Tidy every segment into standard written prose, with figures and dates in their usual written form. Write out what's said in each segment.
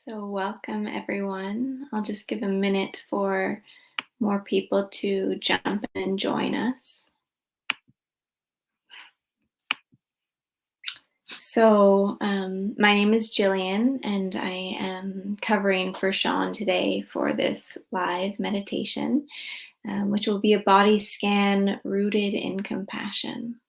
So, welcome everyone. I'll just give a minute for more people to jump in and join us. My name is Jillian, and I am covering for Sean today for this live meditation, which will be a body scan rooted in compassion.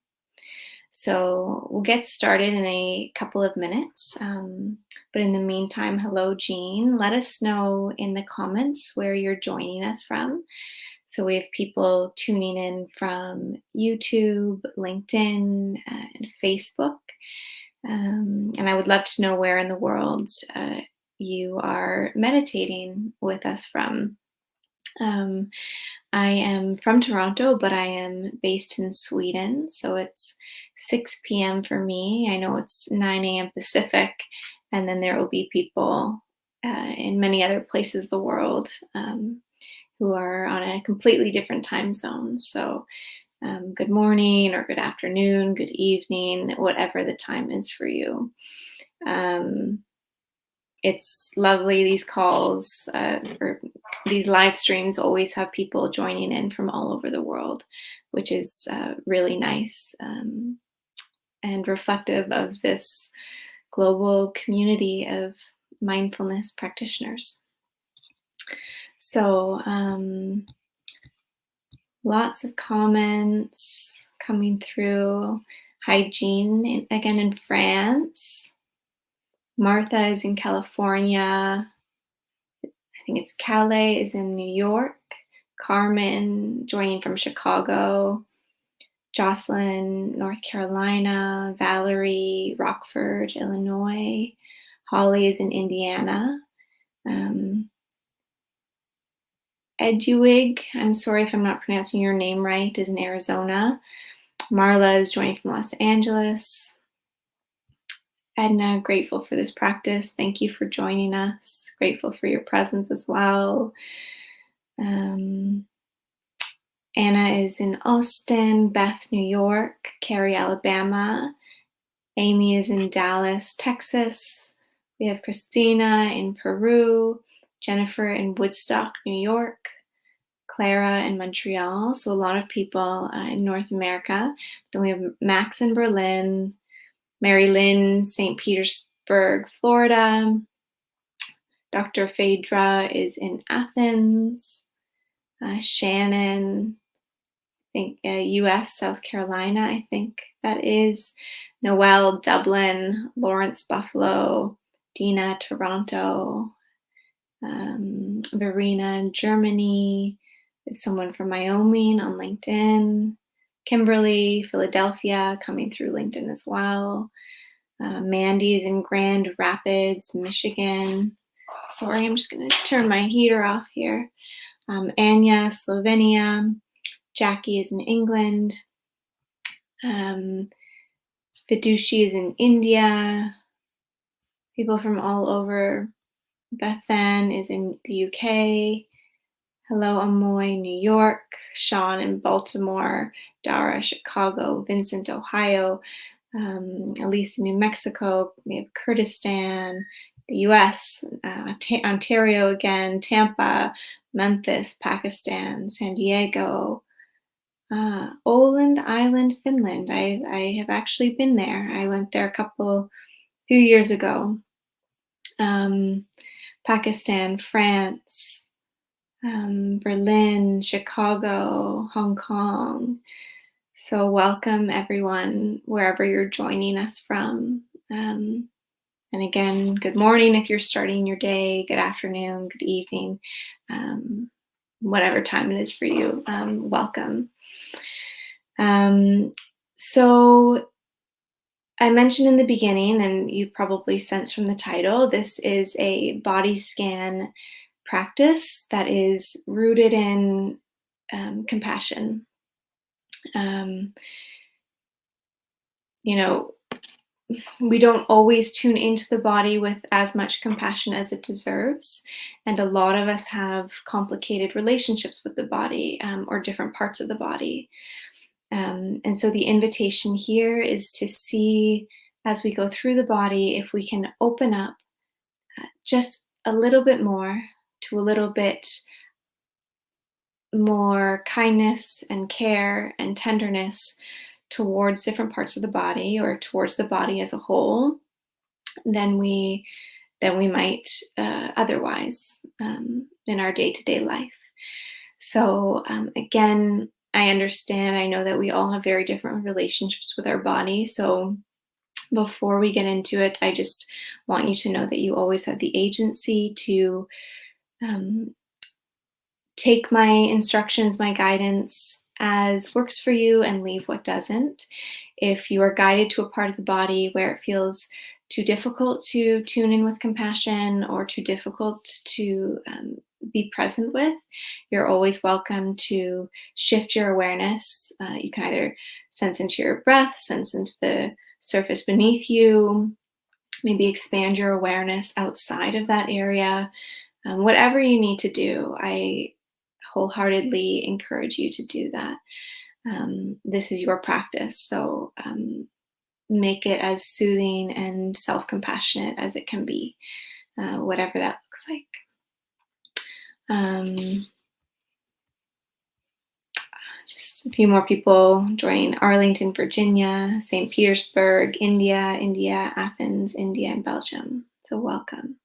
So we'll get started in a couple of minutes. But in the meantime, hello, Jean. Let us know in the comments where you're joining us from. So we have people tuning in from YouTube, LinkedIn, and Facebook. And I would love to know where in the world you are meditating with us from. I am from Toronto, but I am based in Sweden. So it's 6 p.m. for me. I know it's 9 a.m. Pacific, and then there will be people in many other places of the world who are on a completely different time zone. So good morning or good afternoon, good evening, whatever the time is for you. It's lovely. These calls or these live streams always have people joining in from all over the world, which is really nice and reflective of this global community of mindfulness practitioners. So lots of comments coming through. Hi, Jean, again in France. Martha is in California. I think it's Calais is in New York. Carmen joining from Chicago. Jocelyn, North Carolina. Valerie, Rockford, Illinois. Holly is in Indiana. Edwig, I'm sorry if I'm not pronouncing your name right, is in Arizona. Marla is joining from Los Angeles. Edna, grateful for this practice. Thank you for joining us. Grateful for your presence as well. Anna is in Austin. Beth, New York. Carrie, Alabama. Amy is in Dallas, Texas. We have Christina in Peru. Jennifer in Woodstock, New York. Clara in Montreal. So a lot of people in North America. Then we have Max in Berlin. Mary Lynn, St. Petersburg, Florida. Dr. Phaedra is in Athens. Shannon, I think US, South Carolina, I think that is. Noelle, Dublin. Lawrence, Buffalo. Dina, Toronto. Verena, Germany. There's someone from Wyoming on LinkedIn. Kimberly, Philadelphia, coming through LinkedIn as well. Mandy is in Grand Rapids, Michigan. Sorry, I'm just going to turn my heater off here. Anya, Slovenia. Jackie is in England. Vidushi is in India. People from all over. Bethan is in the UK. Hello, Amoy, New York. Sean in Baltimore. Dara, Chicago. Vincent, Ohio. Elise in New Mexico. We have Kurdistan, the US, Ontario again, Tampa, Memphis, Pakistan, San Diego. Åland Island, Finland. I have actually been there. I went there few years ago. Pakistan, France, Berlin, Chicago, Hong Kong. So welcome everyone, wherever you're joining us from. And again, good morning if you're starting your day, good afternoon, good evening, whatever time it is for you, welcome. So I mentioned in the beginning, and you probably sensed from the title, this is a body scan practice that is rooted in compassion. We don't always tune into the body with as much compassion as it deserves. And a lot of us have complicated relationships with the body or different parts of the body. And so the invitation here is to see as we go through the body if we can open up just a little bit more, to a little bit more kindness and care and tenderness towards different parts of the body or towards the body as a whole than we might otherwise in our day-to-day life. So again, I understand. I know that we all have very different relationships with our body. So before we get into it, I just want you to know that you always have the agency to um, take my instructions, my guidance as works for you and leave what doesn't. If you are guided to a part of the body where it feels too difficult to tune in with compassion or too difficult to be present with, you're always welcome to shift your awareness. You can either sense into your breath, sense into the surface beneath you, maybe expand your awareness outside of that area. Whatever you need to do, I wholeheartedly encourage you to do that. This is your practice, so make it as soothing and self-compassionate as it can be, whatever that looks like. Just a few more people joining: Arlington, Virginia, St. Petersburg, India, Athens, India, and Belgium. So welcome.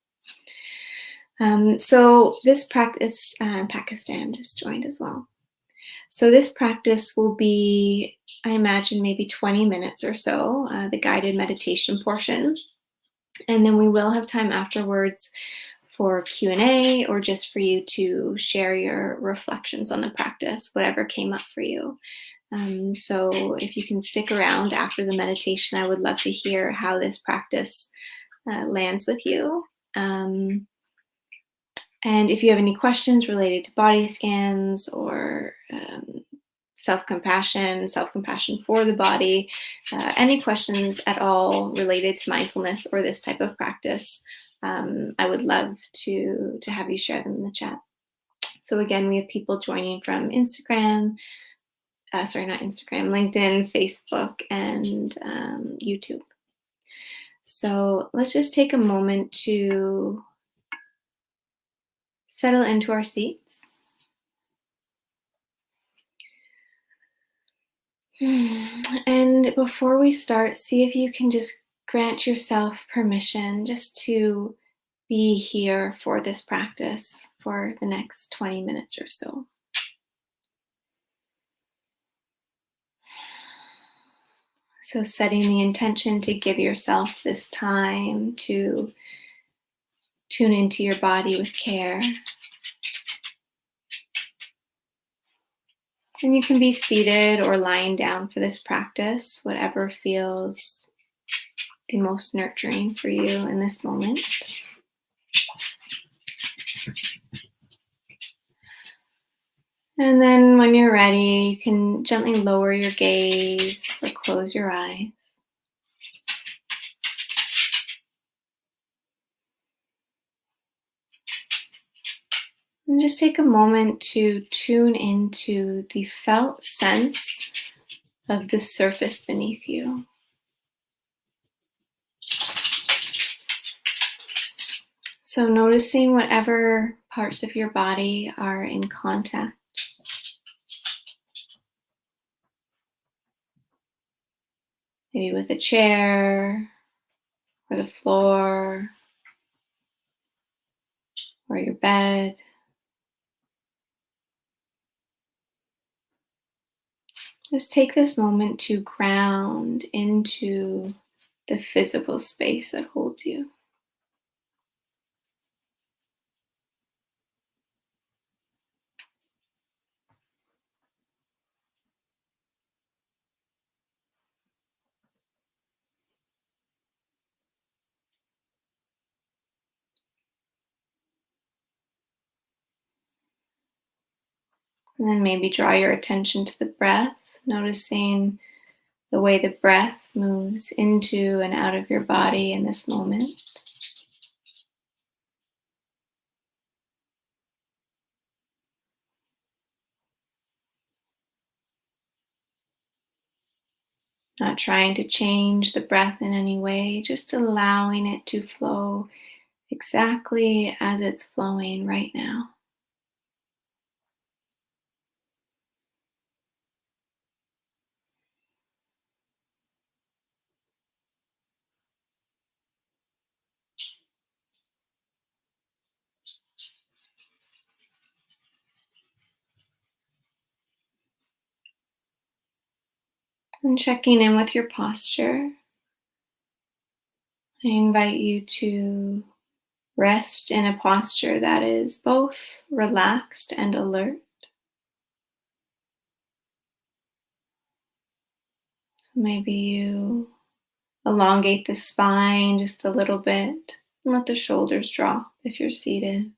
So this practice, Pakistan just joined as well. So this practice will be, I imagine, maybe 20 minutes or so, the guided meditation portion. And then we will have time afterwards for Q&A or just for you to share your reflections on the practice, whatever came up for you. So if you can stick around after the meditation, I would love to hear how this practice lands with you. And if you have any questions related to body scans or self-compassion for the body, any questions at all related to mindfulness or this type of practice, I would love to have you share them in the chat. So again, we have people joining from Instagram, not Instagram, LinkedIn, Facebook, and YouTube. So let's just take a moment to settle into our seats. And before we start, see if you can just grant yourself permission just to be here for this practice for the next 20 minutes or so. So setting the intention to give yourself this time to tune into your body with care. And you can be seated or lying down for this practice, whatever feels the most nurturing for you in this moment. And then when you're ready, you can gently lower your gaze or close your eyes. And just take a moment to tune into the felt sense of the surface beneath you. So noticing whatever parts of your body are in contact. Maybe with a chair, or the floor, or your bed. Just take this moment to ground into the physical space that holds you. And then maybe draw your attention to the breath, noticing the way the breath moves into and out of your body in this moment. Not trying to change the breath in any way, just allowing it to flow exactly as it's flowing right now. And checking in with your posture, I invite you to rest in a posture that is both relaxed and alert. So maybe you elongate the spine just a little bit and let the shoulders drop if you're seated.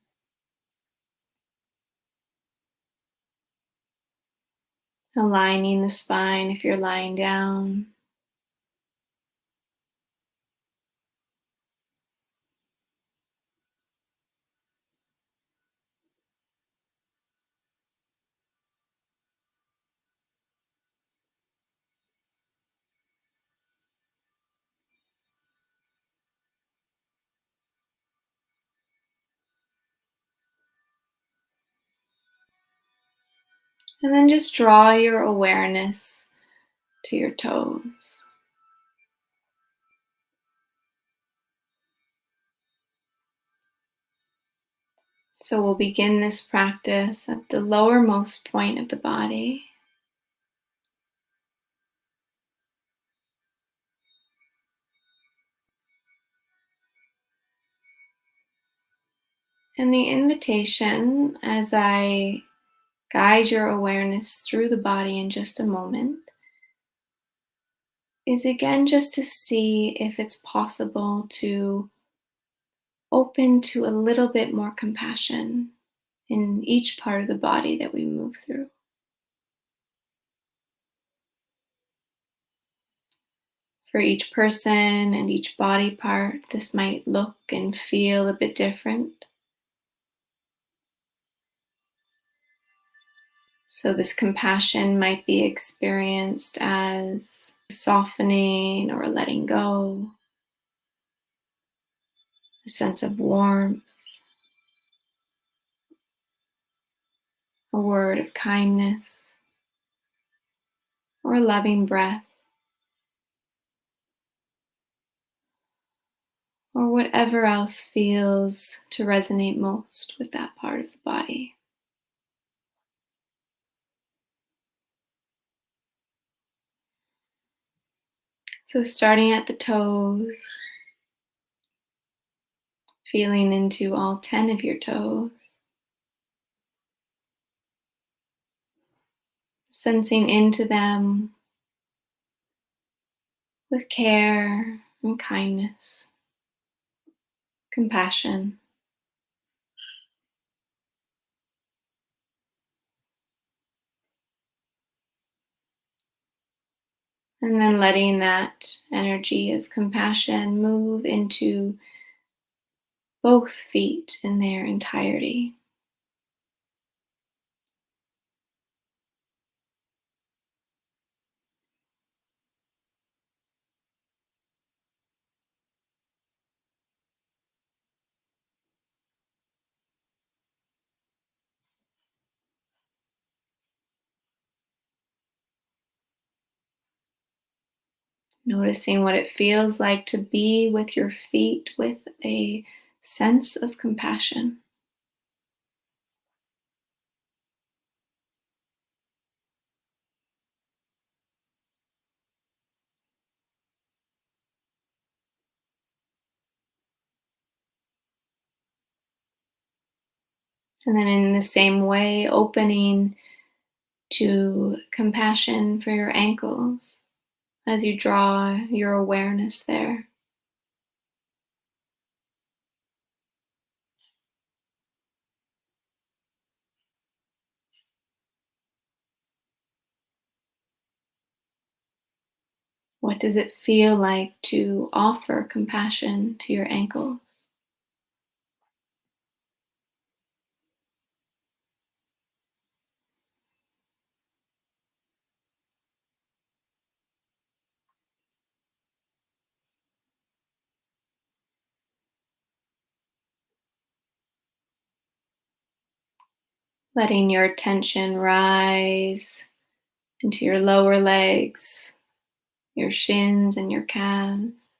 Aligning the spine if you're lying down. And then just draw your awareness to your toes. So we'll begin this practice at the lowermost point of the body. And the invitation, as I guide your awareness through the body in just a moment, is again just to see if it's possible to open to a little bit more compassion in each part of the body that we move through. For each person and each body part, this might look and feel a bit different. So, this compassion might be experienced as softening or letting go, a sense of warmth, a word of kindness, or a loving breath, or whatever else feels to resonate most with that part of the body. So, starting at the toes, feeling into all 10 of your toes, sensing into them with care and kindness, compassion, and then letting that energy of compassion move into both feet in their entirety. Noticing what it feels like to be with your feet with a sense of compassion. And then, in the same way, opening to compassion for your ankles as you draw your awareness there. What does it feel like to offer compassion to your ankles? letting your attention rise into your lower legs, your shins and your calves.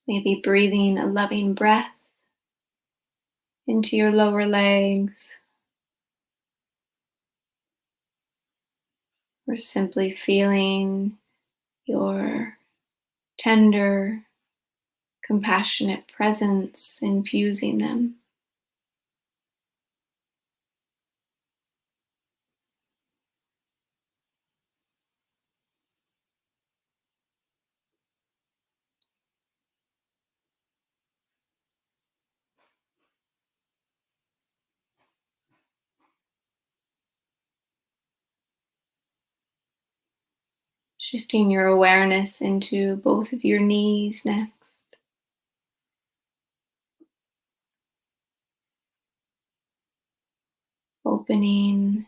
Maybe breathing a loving breath into your lower legs, or simply feeling your tender, compassionate presence infusing them. Shifting your awareness into both of your knees next. Opening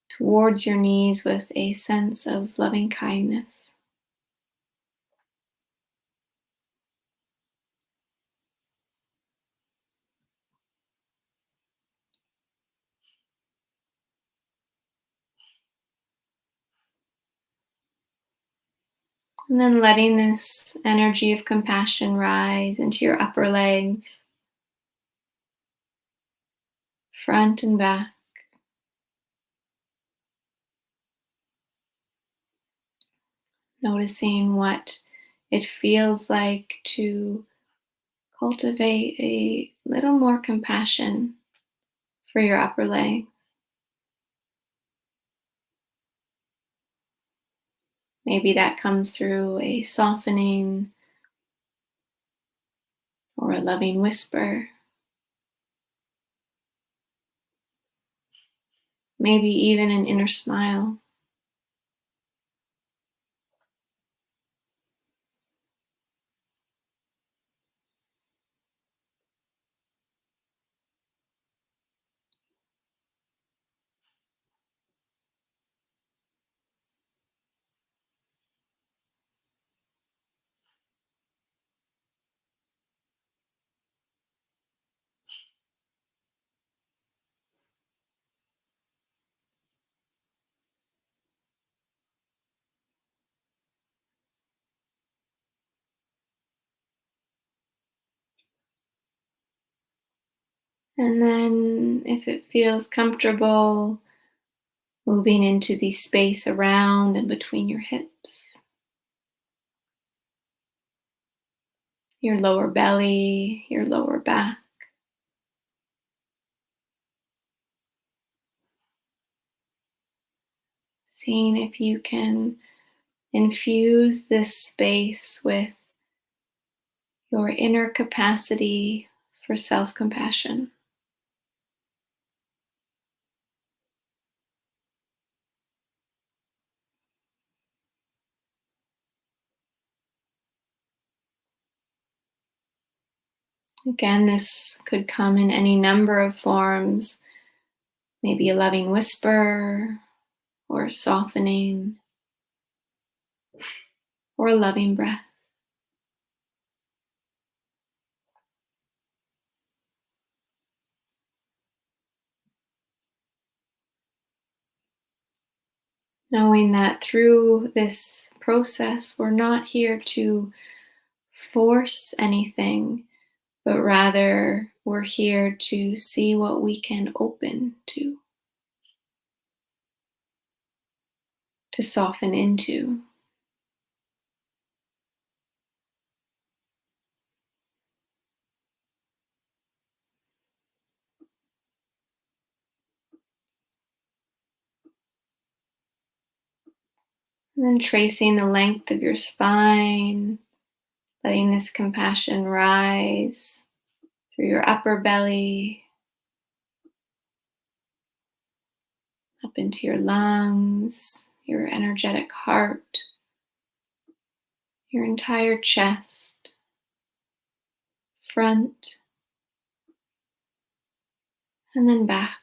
towards your knees with a sense of loving kindness. And then letting this energy of compassion rise into your upper legs, front and back. Noticing what it feels like to cultivate a little more compassion for your upper legs. Maybe that comes through a softening or a loving whisper. Maybe even an inner smile. And then, if it feels comfortable, moving into the space around and between your hips, your lower belly, your lower back. Seeing if you can infuse this space with your inner capacity for self compassion. Again, this could come in any number of forms, maybe a loving whisper, or a softening, or a loving breath. Knowing that through this process, we're not here to force anything, but rather we're here to see what we can open to soften into. And then tracing the length of your spine, letting this compassion rise through your upper belly, up into your lungs, your energetic heart, your entire chest, front, and then back.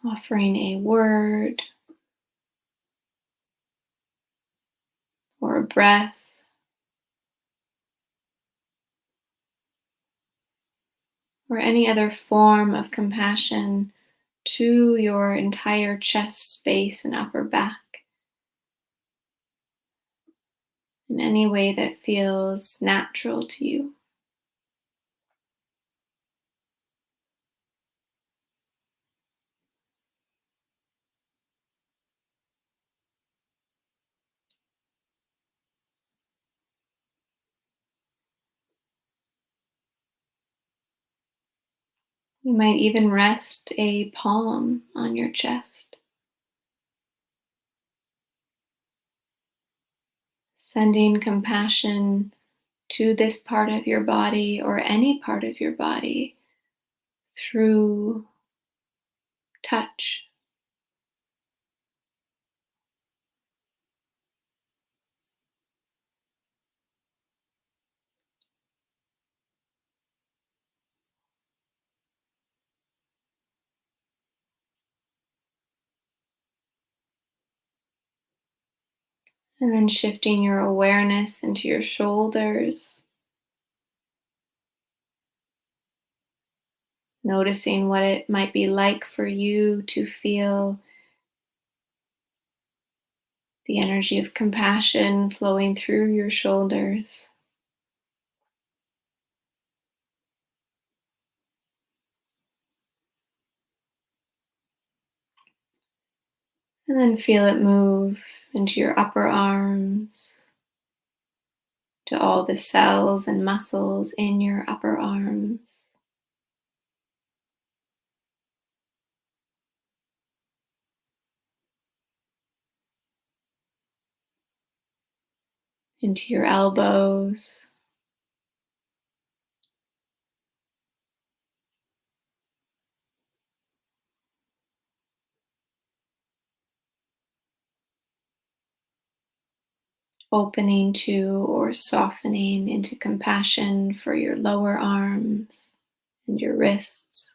offering a word or a breath, or any other form of compassion to your entire chest space and upper back in any way that feels natural to you. You might even rest a palm on your chest, sending compassion to this part of your body or any part of your body through touch. And then shifting your awareness into your shoulders, noticing what it might be like for you to feel the energy of compassion flowing through your shoulders. And then feel it move into your upper arms, to all the cells and muscles in your upper arms. Into your elbows, opening to or softening into compassion for your lower arms and your wrists.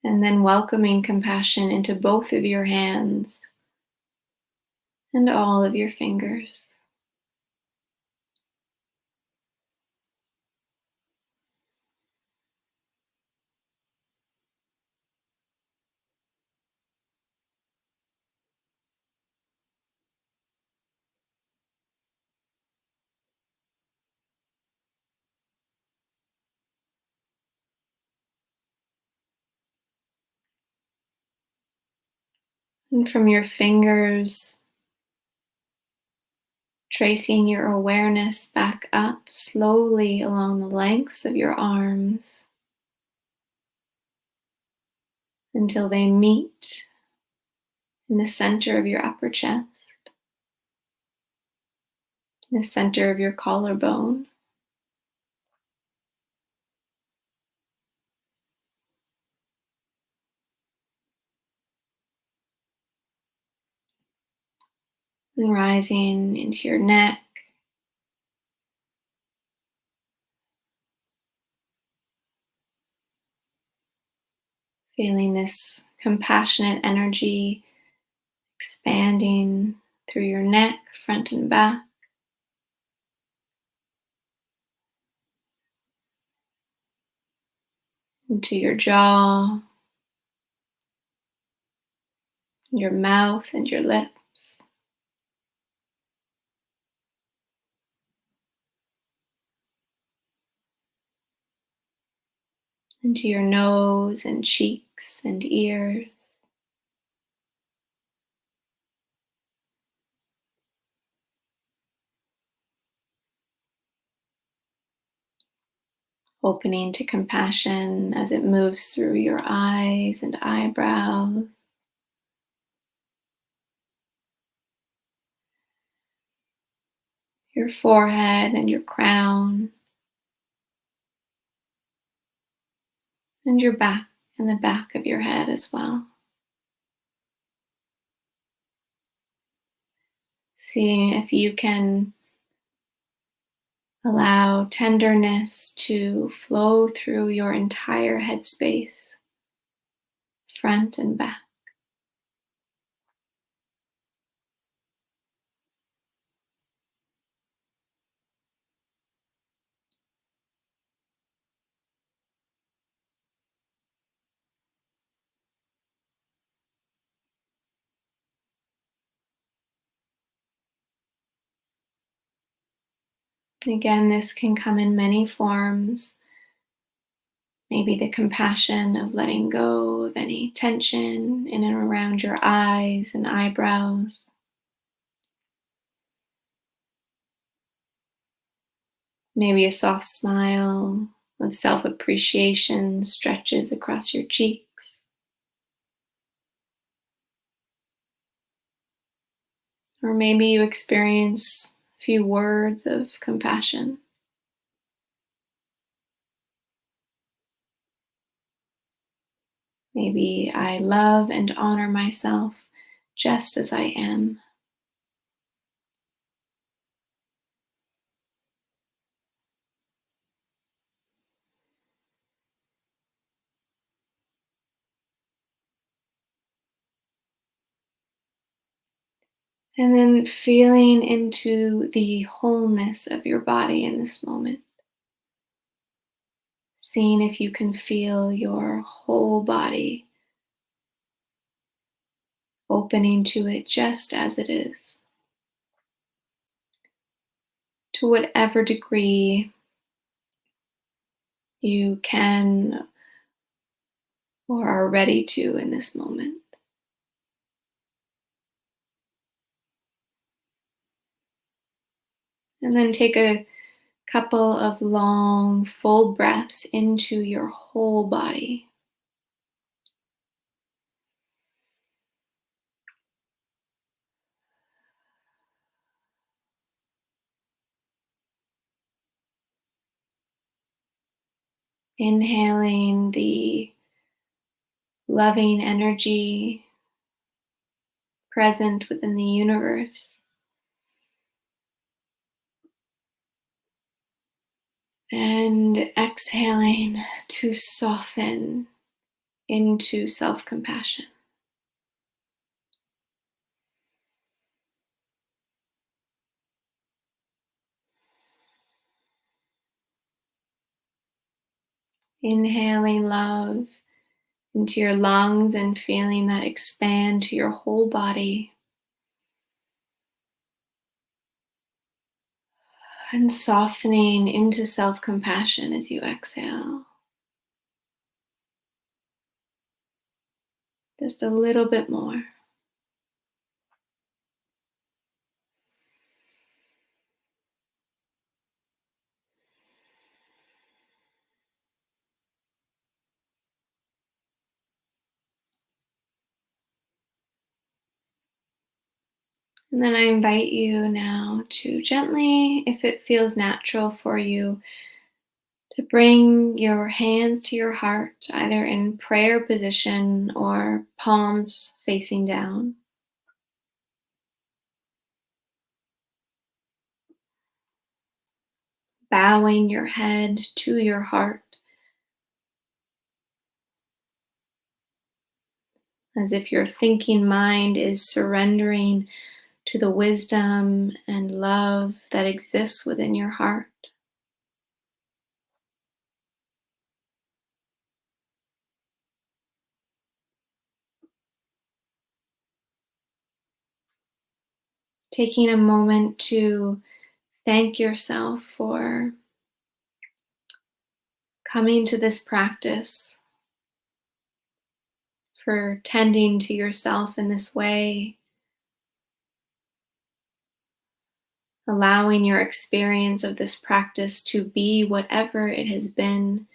And then welcoming compassion into both of your hands and all of your fingers. And from your fingers, tracing your awareness back up slowly along the lengths of your arms until they meet in the center of your upper chest, in the center of your collarbone. And rising into your neck, feeling this compassionate energy expanding through your neck, front and back, into your jaw, your mouth, and your lips, into your nose and cheeks and ears. Opening to compassion as it moves through your eyes and eyebrows, your forehead and your crown, and your back and the back of your head as well. Seeing if you can Allow tenderness to flow through your entire headspace, front and back. Again, this can come in many forms. Maybe the compassion of letting go of any tension in and around your eyes and eyebrows. Maybe a soft smile of self appreciation stretches across your cheeks. Or maybe you experience a few words of compassion. Maybe I love and honor myself just as I am. And then feeling into the wholeness of your body in this moment. Seeing if you can feel your whole body opening to it just as it is. To whatever degree you can or are ready to in this moment. And then take a couple of long, full breaths into your whole body. Inhaling the loving energy present within the universe. And exhaling to soften into self compassion. Inhaling love into your lungs and feeling that expand to your whole body. And softening into self compassion as you exhale. Just a little bit more. And then I invite you now to gently, if it feels natural for you, to bring your hands to your heart, either in prayer position or palms facing down. Bowing your head to your heart, as if your thinking mind is surrendering to the wisdom and love that exists within your heart. Taking a moment to thank yourself for coming to this practice, for tending to yourself in this way, allowing your experience of this practice to be whatever it has been,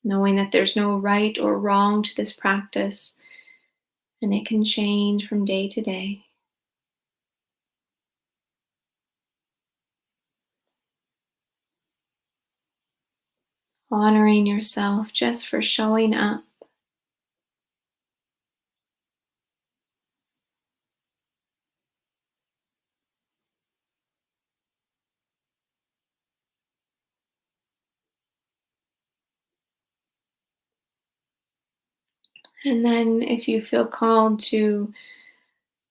knowing that there's no right or wrong to this practice and it can change from day to day. Honoring yourself just for showing up. And then, if you feel called to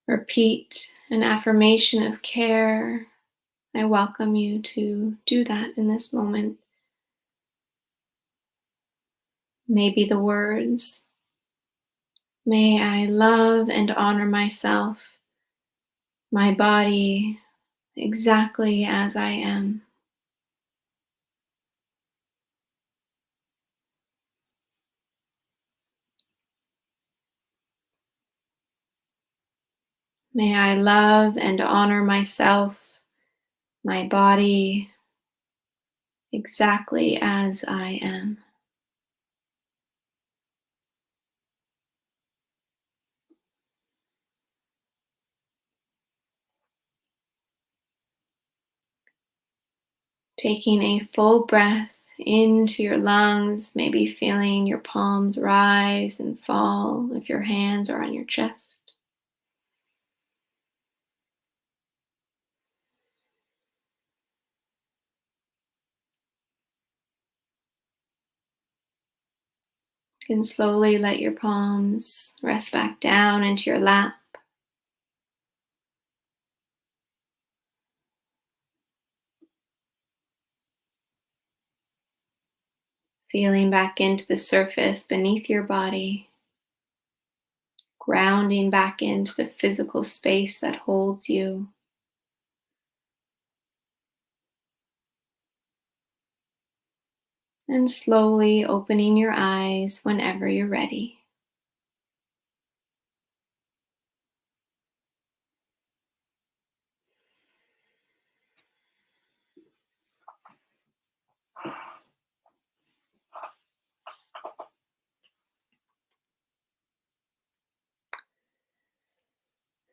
repeat an affirmation of care, I welcome you to do that in this moment. Maybe the words, "May I love and honor myself, my body, exactly as I am." May I love and honor myself, my body, exactly as I am. Taking a full breath into your lungs, maybe feeling your palms rise and fall if your hands are on your chest. You can slowly let your palms rest back down into your lap, feeling back into the surface beneath your body, grounding back into the physical space that holds you. And slowly opening your eyes whenever you're ready.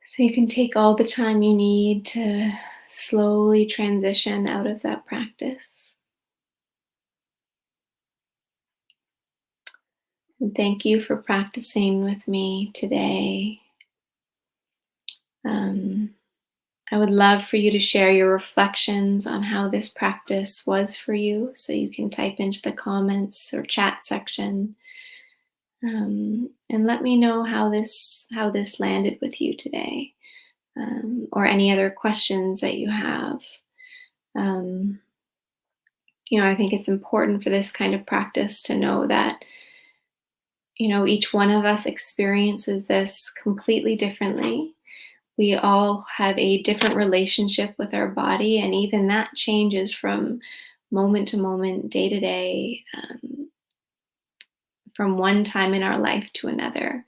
So you can take all the time you need to slowly transition out of that practice. And thank you for practicing with me today. Um, I would love for you to share your reflections on how this practice was for you. So you can type into the comments or chat section, and let me know how this landed with you today, or any other questions that you have. Um, I think it's important for this kind of practice to know that each one of us experiences this completely differently. We all have a different relationship with our body, and even that changes from moment to moment, day to day, from one time in our life to another.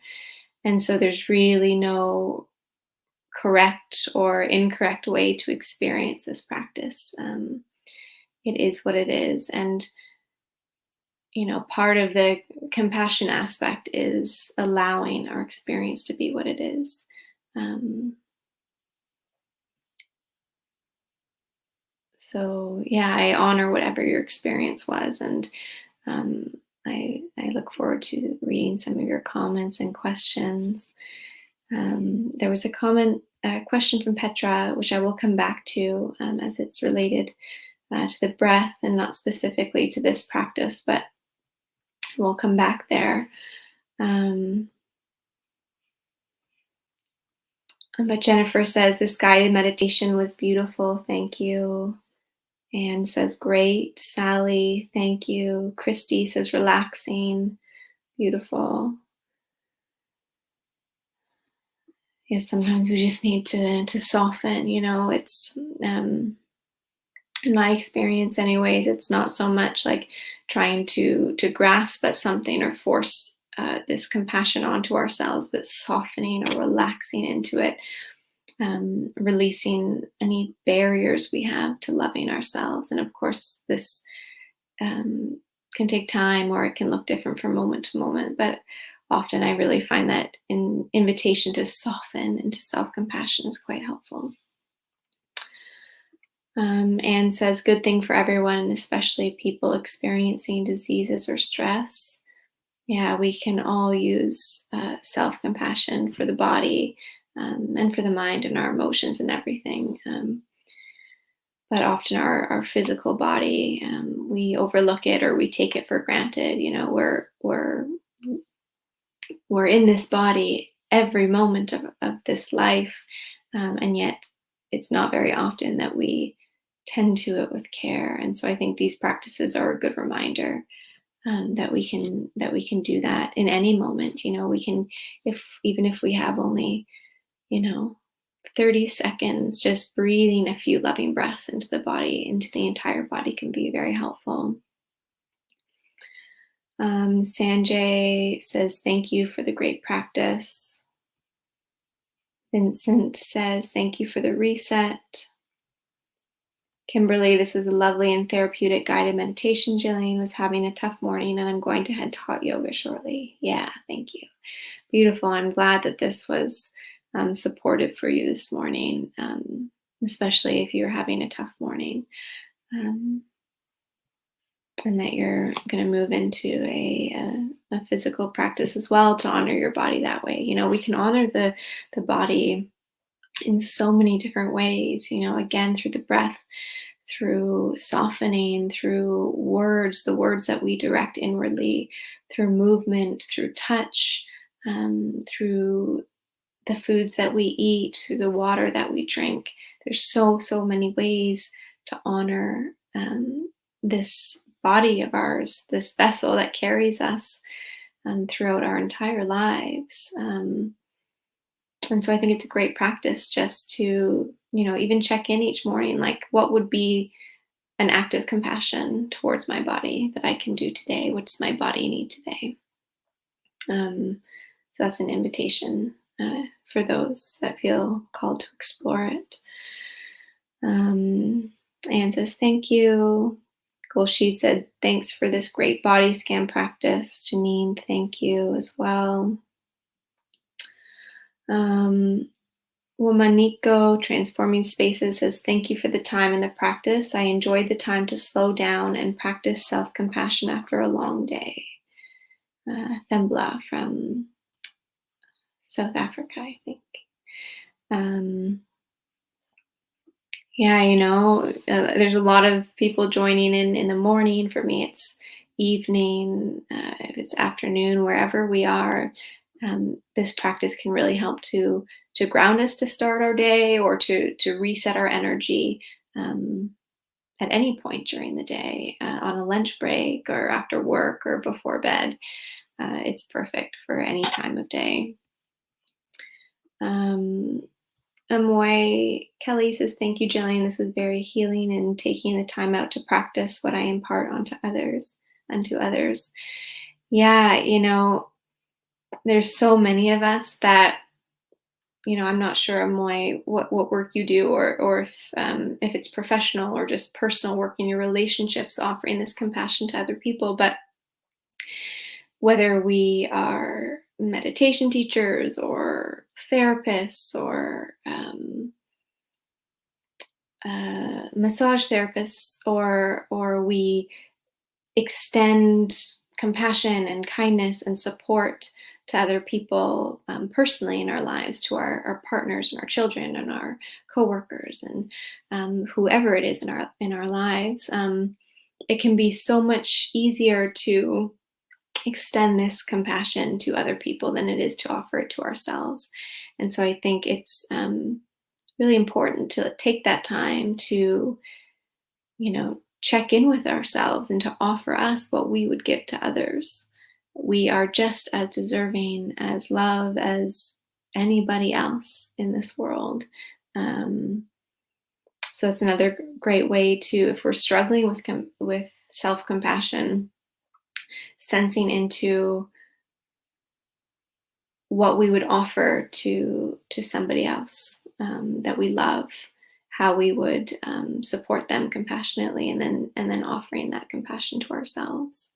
And so there's really no correct or incorrect way to experience this practice. It is what it is. And part of the compassion aspect is allowing our experience to be what it is. Um, so yeah, I honor whatever your experience was, and um, I look forward to reading some of your comments and questions. There was a question from Petra, which I will come back to, as it's related to the breath and not specifically to this practice, but we'll come back there. Um, but Jennifer says this guided meditation was beautiful. Thank you. And says great. Sally, thank you. Christy says relaxing. Beautiful. Yes, sometimes we just need to soften. It's in my experience, anyways. It's not so much like trying to grasp at something or force this compassion onto ourselves, but softening or relaxing into it, releasing any barriers we have to loving ourselves. And of course, this um, can take time, or it can look different from moment to moment. But often I really find that an invitation to soften into self-compassion is quite helpful. Anne says, good thing for everyone, especially people experiencing diseases or stress. Yeah, we can all use self-compassion for the body, and for the mind and our emotions and everything. But often our physical body, we overlook it or we take it for granted. We're we're in this body every moment of this life, and yet it's not very often that we tend to it with care. And so I think these practices are a good reminder, that we can do that in any moment. We can, if even if we have only, you know 30 seconds, just breathing a few loving breaths into the body, into the entire body, can be very helpful. Sanjay says, thank you for the great practice. Vincent says, thank you for the reset. Kimberly, this was a lovely and therapeutic guided meditation. Jillian was having a tough morning and I'm going to head to hot yoga shortly. Yeah, thank you. Beautiful. I'm glad that this was supportive for you this morning, especially if you're having a tough morning. And that you're going to move into a physical practice as well to honor your body that way. We can honor the body in so many different ways, again, through the breath, through softening, through words, the words that we direct inwardly, through movement, through touch, through the foods that we eat, through the water that we drink. There's so many ways to honor this body of ours, this vessel that carries us throughout our entire lives. And so I think it's a great practice just to, even check in each morning, like what would be an act of compassion towards my body that I can do today? What does my body need today? So that's an invitation for those that feel called to explore it. Anne says, thank you. She said, thanks for this great body scan practice. Janine, thank you as well. Womaniko Transforming Spaces says, thank you for the time and the practice. I enjoyed the time to slow down and practice self-compassion after a long day. Thembla from South Africa, I think. Yeah, there's a lot of people joining in the morning. For me, it's evening. If it's afternoon, wherever we are, this practice can really help to ground us to start our day, or to reset our energy at any point during the day, on a lunch break or after work or before bed. It's perfect for any time of day. Amoy Kelly says, thank you, Jillian. This was very healing, and taking the time out to practice what I impart unto others. Yeah, there's so many of us that, I'm not sure, Amoy, what work you do, or if it's professional or just personal work in your relationships, offering this compassion to other people. But whether we are meditation teachers or therapists or massage therapists, or we extend compassion and kindness and support to other people, personally in our lives, to our partners and our children and our coworkers and whoever it is in our lives, it can be so much easier to extend this compassion to other people than it is to offer it to ourselves. And so I think it's really important to take that time to, check in with ourselves and to offer us what we would give to others. We are just as deserving as love as anybody else in this world. So that's another great way to, if we're struggling with self-compassion, sensing into what we would offer to somebody else that we love, how we would support them compassionately, and then offering that compassion to ourselves.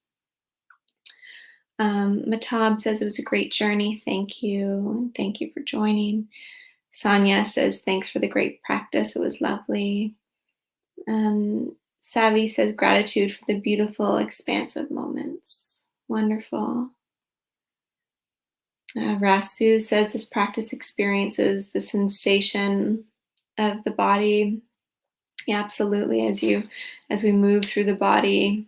Matab says, it was a great journey. Thank you. Thank you for joining. Sonia says, thanks for the great practice. It was lovely. Savvy says, gratitude for the beautiful, expansive moments. Wonderful. Rasu says, this practice experiences the sensation of the body. Yeah, absolutely. As we move through the body,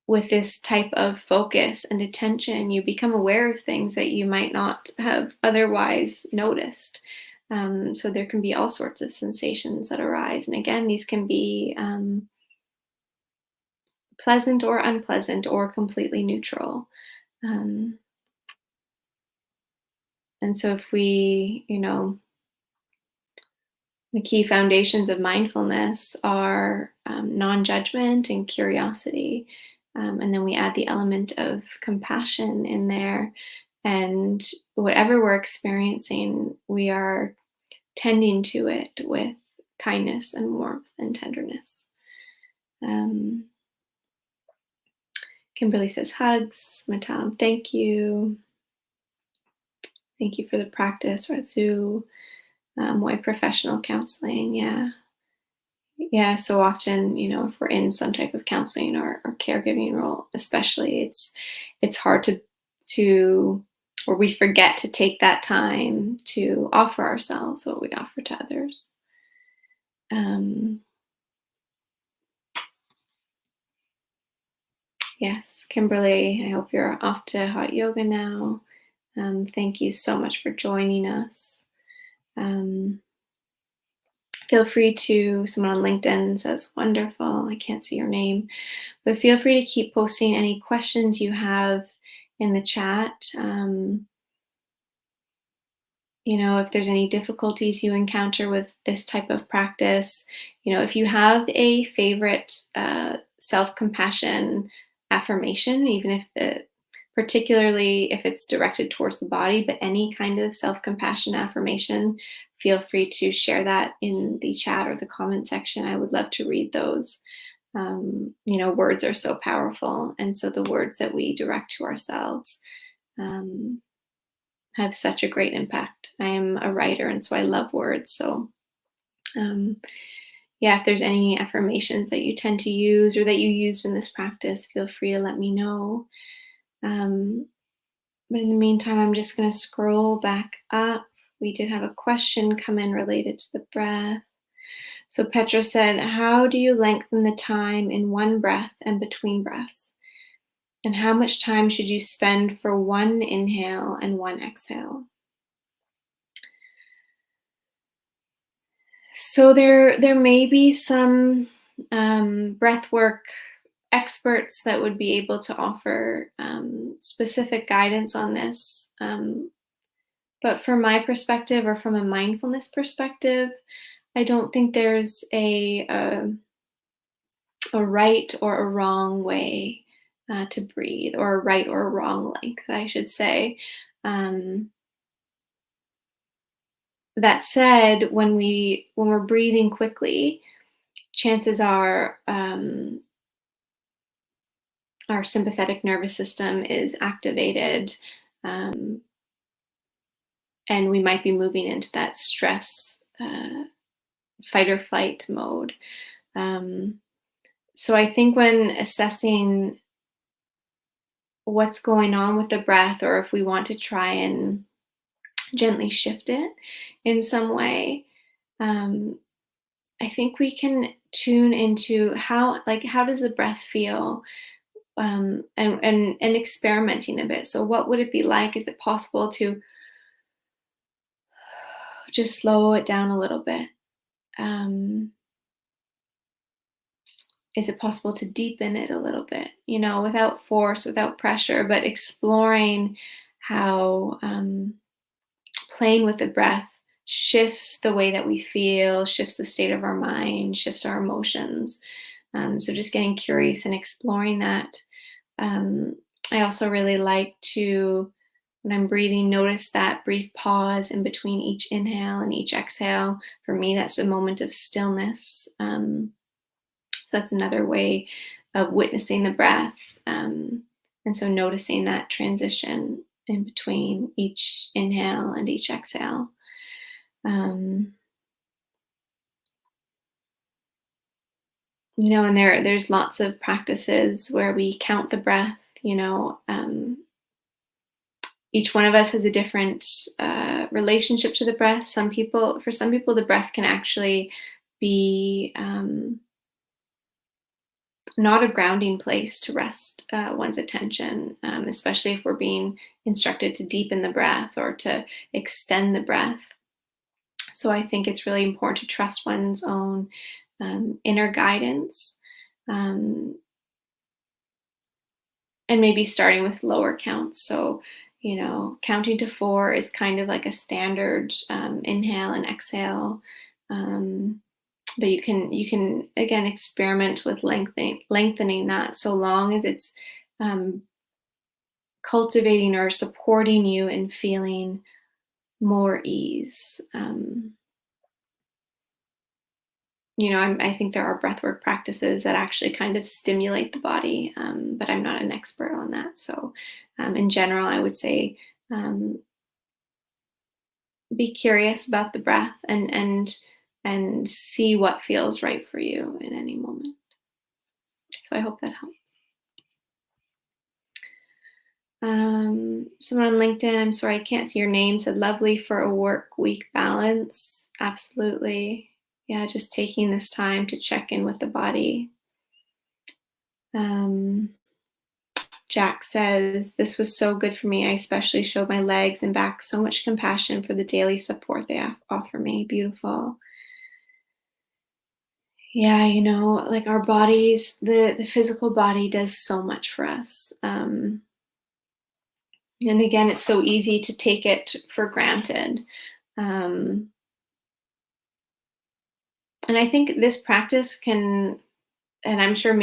with this type of focus and attention, you become aware of things that you might not have otherwise noticed. So there can be all sorts of sensations that arise. And again, these can be pleasant or unpleasant or completely neutral. Um, and so if we, the key foundations of mindfulness are non judgment and curiosity. And then we add the element of compassion in there. And whatever we're experiencing, we are tending to it with kindness and warmth and tenderness. Um, Kimberly says, hugs. Matam, thank you. Thank you for the practice, Ratsu. Why professional counseling? Yeah. Yeah, so often, if we're in some type of counseling or caregiving role, especially, it's hard to or we forget to take that time to offer ourselves what we offer to others. Um, yes, Kimberly, I hope you're off to hot yoga now. Thank you so much for joining us. Um, Feel free to, someone on LinkedIn says, wonderful. I can't see your name. But feel free to keep posting any questions you have in the chat. If there's any difficulties you encounter with this type of practice, if you have a favorite self-compassion affirmation, even if particularly if it's directed towards the body, but any kind of self-compassion affirmation, feel free to share that in the chat or the comment section. I would love to read those. Words are so powerful. And so the words that we direct to ourselves have such a great impact. I am a writer, and so I love words. So, if there's any affirmations that you tend to use or that you used in this practice, feel free to let me know. But in the meantime, I'm just going to scroll back up. We did have a question come in related to the breath. So Petra said, how do you lengthen the time in one breath and between breaths? And how much time should you spend for one inhale and one exhale? So there may be some breath work experts that would be able to offer specific guidance on this. But from my perspective, or from a mindfulness perspective, I don't think there's a right or a wrong way to breathe, or a right or a wrong length, I should say. That said, when we're breathing quickly, chances are our sympathetic nervous system is activated, and we might be moving into that stress, fight or flight mode. So I think when assessing what's going on with the breath, or if we want to try and gently shift it in some way, I think we can tune into how does the breath feel, and experimenting a bit. So what would it be like? Is it possible to just slow it down a little bit? Is it possible to deepen it a little bit, without force, without pressure, but exploring how playing with the breath shifts the way that we feel, shifts the state of our mind, shifts our emotions. So just getting curious and exploring that. I also really like to, when I'm breathing, notice that brief pause in between each inhale and each exhale. For me, that's a moment of stillness. So that's another way of witnessing the breath. And so noticing that transition in between each inhale and each exhale. And there's lots of practices where we count the breath. Each one of us has a different relationship to the breath. For some people, the breath can actually be not a grounding place to rest one's attention, especially if we're being instructed to deepen the breath or to extend the breath. So I think it's really important to trust one's own inner guidance, um, and maybe starting with lower counts. So, counting to four is kind of like a standard inhale and exhale. Um, but you can again experiment with lengthening that, so long as it's um, cultivating or supporting you in feeling more ease. I think there are breathwork practices that actually kind of stimulate the body, but I'm not an expert on that. So, in general, I would say um, be curious about the breath and see what feels right for you in any moment. So I hope that helps. Someone on LinkedIn, I'm sorry, I can't see your name, said lovely for a work week balance. Absolutely. Yeah, just taking this time to check in with the body. Um, Jack says, this was so good for me. I especially showed my legs and back so much compassion for the daily support they offer me. Beautiful. Yeah, like our bodies, the physical body does so much for us. And again, it's so easy to take it for granted. Um, and I think this practice can, and I'm sure,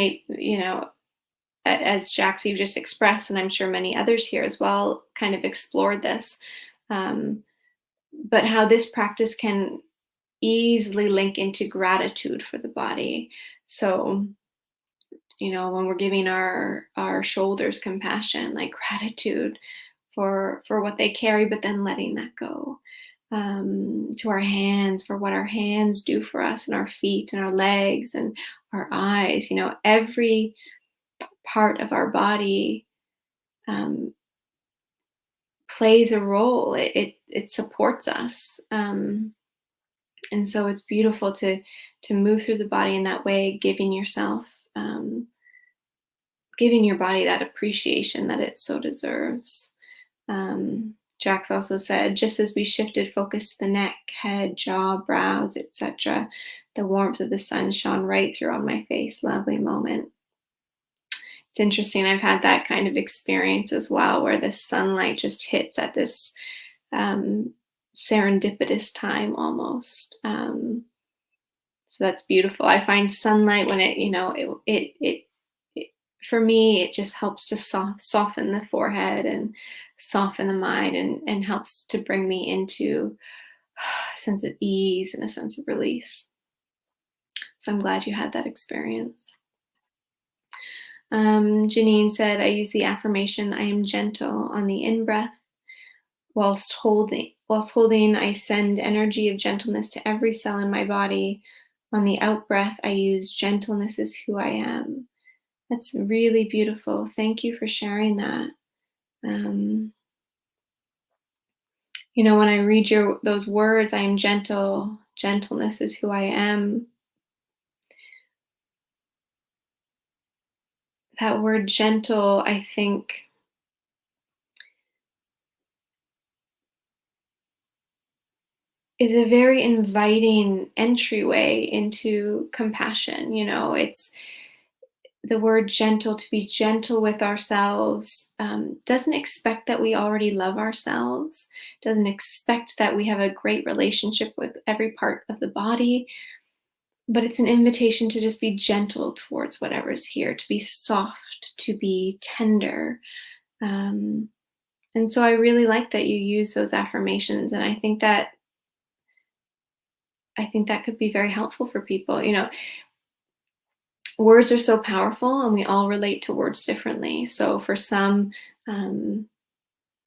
as Jax, you just expressed, and I'm sure many others here as well kind of explored this, um, but how this practice can easily link into gratitude for the body. So, when we're giving our shoulders compassion, like gratitude for what they carry, but then letting that go. To our hands, for what our hands do for us, and our feet and our legs and our eyes. Every part of our body um, plays a role. It supports us, and so it's beautiful to move through the body in that way, um, giving your body that appreciation that it so deserves. Jax also said, just as we shifted focus to the neck, head, jaw, brows, etc., the warmth of the sun shone right through on my face. Lovely moment. It's interesting. I've had that kind of experience as well, where the sunlight just hits at this um, serendipitous time almost. So that's beautiful. I find sunlight when it for me, it just helps to soften the forehead and soften the mind, and helps to bring me into a sense of ease and a sense of release. So I'm glad you had that experience. Janine said, I use the affirmation, I am gentle on the in breath. Whilst holding, I send energy of gentleness to every cell in my body. On the out breath, I use gentleness is who I am. That's really beautiful. Thank you for sharing that. Um, when I read those words, I am gentle. Gentleness is who I am. That word gentle, I think, is a very inviting entryway into compassion. It's the word gentle, to be gentle with ourselves, doesn't expect that we already love ourselves, doesn't expect that we have a great relationship with every part of the body, but it's an invitation to just be gentle towards whatever's here, to be soft, to be tender. Um, and so I really like that you use those affirmations, and I think that could be very helpful for people. Words are so powerful, and we all relate to words differently. So for some, um,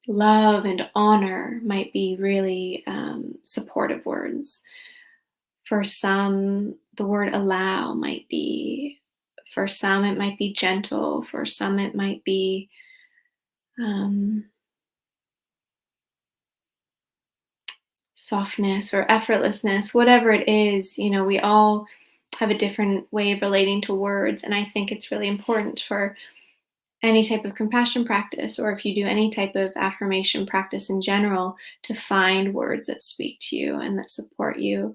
love and honor might be really supportive words. For some, the word allow might be, for some, it might be gentle. For some, it might be um, softness or effortlessness, whatever it is. We all have a different way of relating to words. And I think it's really important for any type of compassion practice, or if you do any type of affirmation practice in general, to find words that speak to you and that support you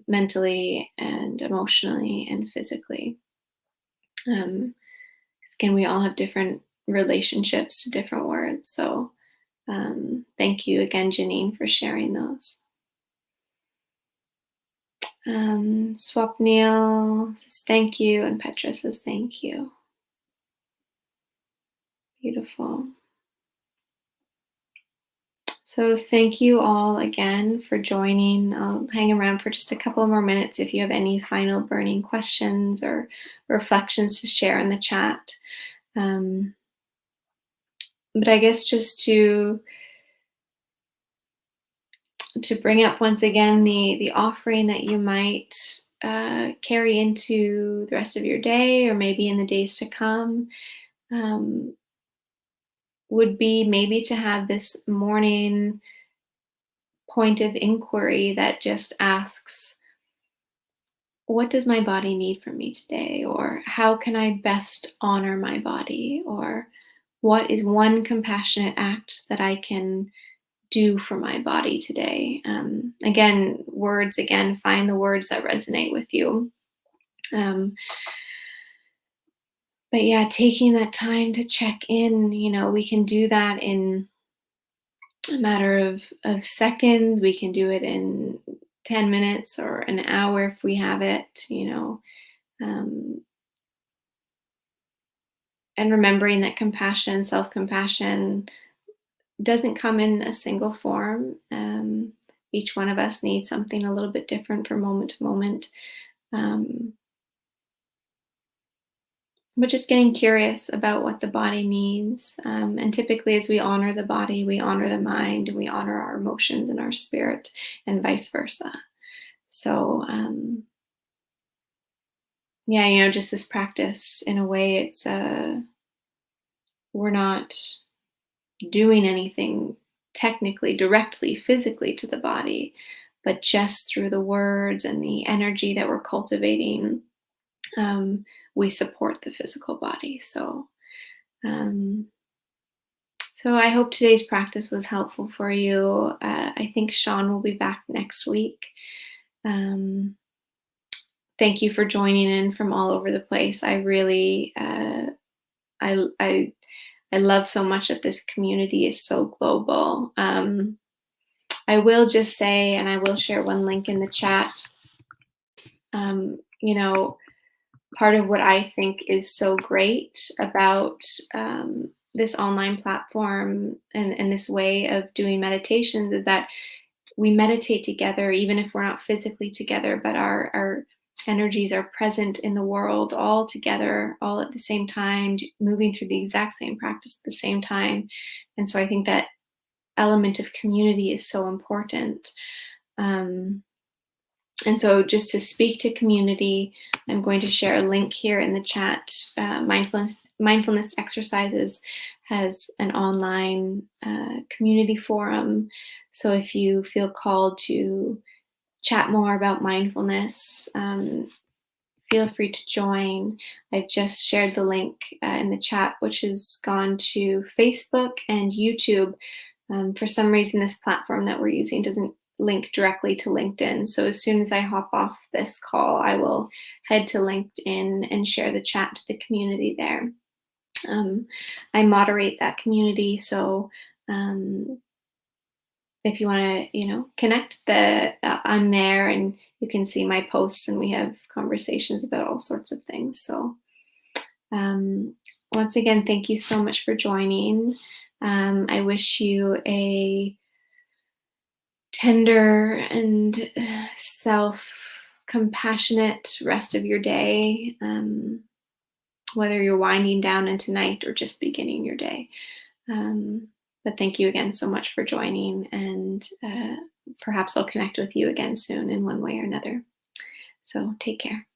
mentally and emotionally and physically. 'Cause again, we all have different relationships to different words. So thank you again, Janine, for sharing those. Swapnil says thank you, and Petra says thank you. Beautiful. So thank you all again for joining. I'll hang around for just a couple more minutes if you have any final burning questions or reflections to share in the chat. But I guess just to bring up once again the offering that you might carry into the rest of your day, or maybe in the days to come, um, would be maybe to have this morning point of inquiry that just asks, what does my body need from me today? Or how can I best honor my body? Or what is one compassionate act that I can do for my body today? Again, words, again, find the words that resonate with you. But yeah, taking that time to check in, we can do that in a matter of seconds. We can do it in 10 minutes or an hour if we have it, and remembering that compassion, self-compassion doesn't come in a single form. Each one of us needs something a little bit different from moment to moment. But just getting curious about what the body needs. And typically, as we honor the body, we honor the mind, and we honor our emotions and our spirit, and vice versa. So, yeah, just this practice, in a way, it's we're not doing anything technically, directly, physically to the body, but just through the words and the energy that we're cultivating, we support the physical body. So I hope today's practice was helpful for you. I think Sean will be back next week. Thank you for joining in from all over the place. I really, I love so much that this community is so global. I will just say, and I will share one link in the chat. Part of what I think is so great about this online platform and this way of doing meditations is that we meditate together, even if we're not physically together, but our energies are present in the world all together, all at the same time, moving through the exact same practice at the same time. And so I think that element of community is so important. And so just to speak to community, I'm going to share a link here in the chat. Mindfulness Exercises has an online community forum. So if you feel called to chat more about mindfulness, feel free to join. I've just shared the link in the chat, which has gone to Facebook and YouTube. For some reason, this platform that we're using doesn't link directly to LinkedIn. So as soon as I hop off this call, I will head to LinkedIn and share the chat to the community there. I moderate that community, so if you want to, connect, I'm there, and you can see my posts, and we have conversations about all sorts of things. So once again, thank you so much for joining. I wish you a tender and self-compassionate rest of your day, whether you're winding down into night or just beginning your day. But thank you again so much for joining, and perhaps I'll connect with you again soon in one way or another. So take care.